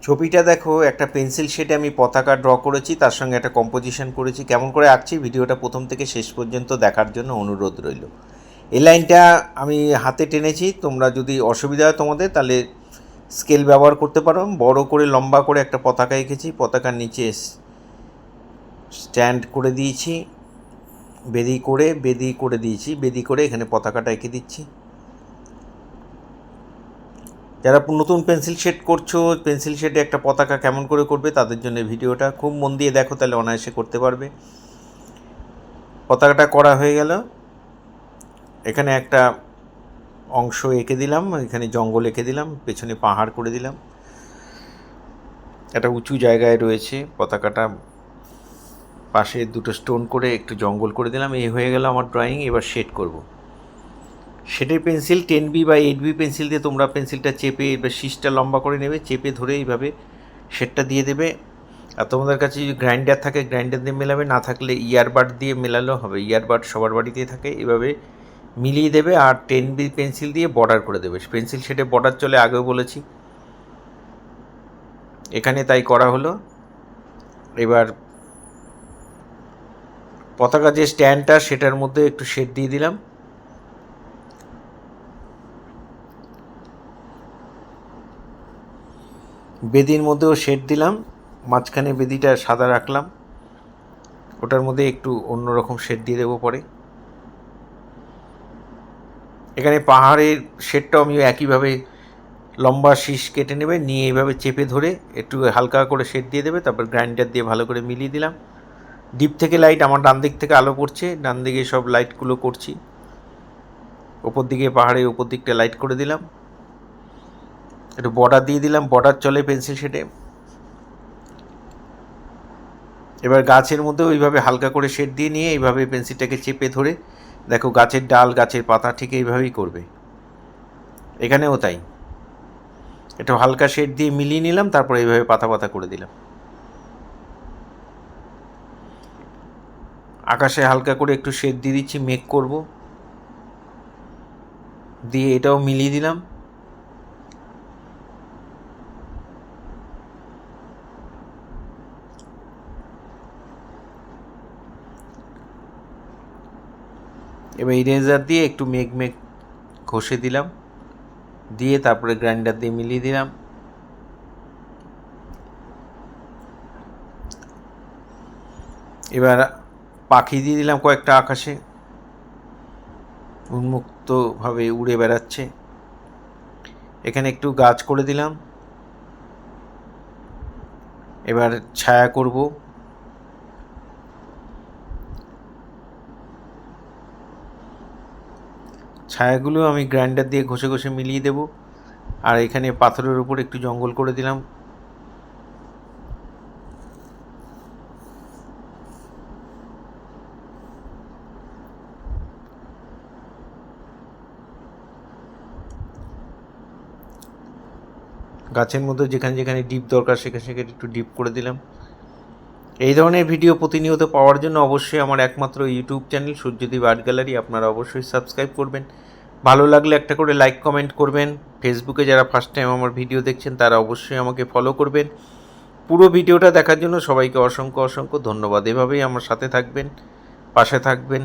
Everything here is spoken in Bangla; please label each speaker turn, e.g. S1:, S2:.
S1: ছবিটা দেখো, একটা পেন্সিল শেডে আমি পতাকা ড্র করেছি, তার সঙ্গে একটা কম্পোজিশন করেছি। কেমন করে আঁকছি ভিডিওটা প্রথম থেকে শেষ পর্যন্ত দেখার জন্য অনুরোধ রইল। এই লাইনটা আমি হাতে টেনেছি, তোমরা যদি অসুবিধা হয় তোমাদের তাহলে স্কেল ব্যবহার করতে পারো। বড় করে লম্বা করে একটা পতাকা এঁকেছি, পতাকার নিচে স্ট্যান্ড করে দিয়েছি, বেদি করে এখানে পতাকাটা এঁকে দিচ্ছি। যারা নতুন পেন্সিল শেড করছো, পেন্সিল শেডে একটা পতাকা কেমন করে করবে তাদের জন্য ভিডিওটা খুব মন দিয়ে দেখো, তাহলে অনায়াসে করতে পারবে। পতাকাটা করা হয়ে গেল। এখানে একটা অংশ এঁকে দিলাম, এখানে জঙ্গল এঁকে দিলাম, পেছনে পাহাড় করে দিলাম। একটা উঁচু জায়গায় রয়েছে পতাকাটা, পাশে দুটো স্টোন করে একটু জঙ্গল করে দিলাম। এই হয়ে গেল আমার ড্রয়িং। এবার শেড করব। শেডের পেন্সিল 10B বা 8B পেন্সিল দিয়ে তোমরা পেন্সিলটা চেপে এবার শীষটা লম্বা করে নেবে, চেপে ধরে এইভাবে শেডটা দিয়ে দেবে। আর তোমাদের কাছে যদি গ্রাইন্ডার থাকে গ্রাইন্ডার দিয়ে মেলাবে, না থাকলে ইয়ারবাড দিয়ে মেলালেও হবে। ইয়ারবাড সবার বাড়িতেই থাকে। এভাবে মিলিয়ে দেবে আর 10B পেন্সিল দিয়ে বর্ডার করে দেবে। পেন্সিল শেডে বর্ডার চলে, আগেও বলেছি, এখানে তাই করা হলো। এবার পতাকা যে স্ট্যান্ডটা সেটার মধ্যে একটু শেড দিয়ে দিলাম। বেদির মধ্যেও শেড দিলাম, মাঝখানে বেদিটা সাদা রাখলাম, ওটার মধ্যে একটু অন্যরকম শেড দিয়ে দেবো পরে। এখানে পাহাড়ের শেডটাও আমি একইভাবে লম্বা শীষ কেটে নেবে, নিয়ে এইভাবে চেপে ধরে একটু হালকা করে শেড দিয়ে দেবে। তারপর গ্রাইন্ডার দিয়ে ভালো করে মিলিয়ে দিলাম। ডিপ থেকে লাইট, আমার ডান দিক থেকে আলো পড়ছে, ডান দিকে সব লাইটগুলো করছি। ওপর দিকে পাহাড়ের উপর দিকটা লাইট করে দিলাম, একটু বর্ডার দিয়ে দিলাম, বর্ডার চলে পেন্সিল শেডে। এবার গাছের মধ্যে ওইভাবে হালকা করে শেড দিয়ে নিয়ে এইভাবে পেন্সিলটাকে চেপে ধরে দেখো গাছের ডাল, গাছের পাতা ঠিক এইভাবেই করবে। এখানেও তাই, একটু হালকা শেড দিয়ে মিলিয়ে নিলাম, তারপর এইভাবে পাতা পাতা করে দিলাম। আকাশে হালকা করে একটু শেড দিয়ে দিচ্ছি, মেঘ করব, দিয়ে এটাও মিলিয়ে দিলাম। এবার ইরেজার দিয়ে একটু মেঘ মেঘ ঘষে দিলাম, দিয়ে তারপরে গ্রাইন্ডার দিয়ে মিলিয়ে দিলাম। এবার পাখি দিয়ে দিলাম কয়েকটা আকাশে, উন্মুক্তভাবে উড়ে বেড়াচ্ছে। এখানে একটু গাছ করে দিলাম। এবার ছায়া করব। ছায়াগুলো আমি গ্রাইন্ডার দিয়ে ঘষে ঘষে মিলিয়ে দেব। আর এখানে পাথরের উপর একটু জঙ্গল করে দিলাম। গাছের মধ্যে যেখানে যেখানে ডিপ দরকার সেখানে সেখানে একটু ডিপ করে দিলাম। এই ধরনের ভিডিও প্রতিনিয়ত পাওয়ার জন্য অবশ্যই আমার একমাত্র YouTube channel Suryadip art gallery আপনারা অবশ্যই সাবস্ক্রাইব করবেন। ভালো লাগলে একটা করে লাইক কমেন্ট করবেন। ফেসবুকে যারা ফার্স্ট টাইম আমার ভিডিও দেখছেন তারা অবশ্যই আমাকে ফলো করবেন। পুরো ভিডিওটা দেখার জন্য সবাইকে অসংখ্য অসংখ্য ধন্যবাদ। এভাবেই আমার সাথে থাকবেন, পাশে থাকবেন।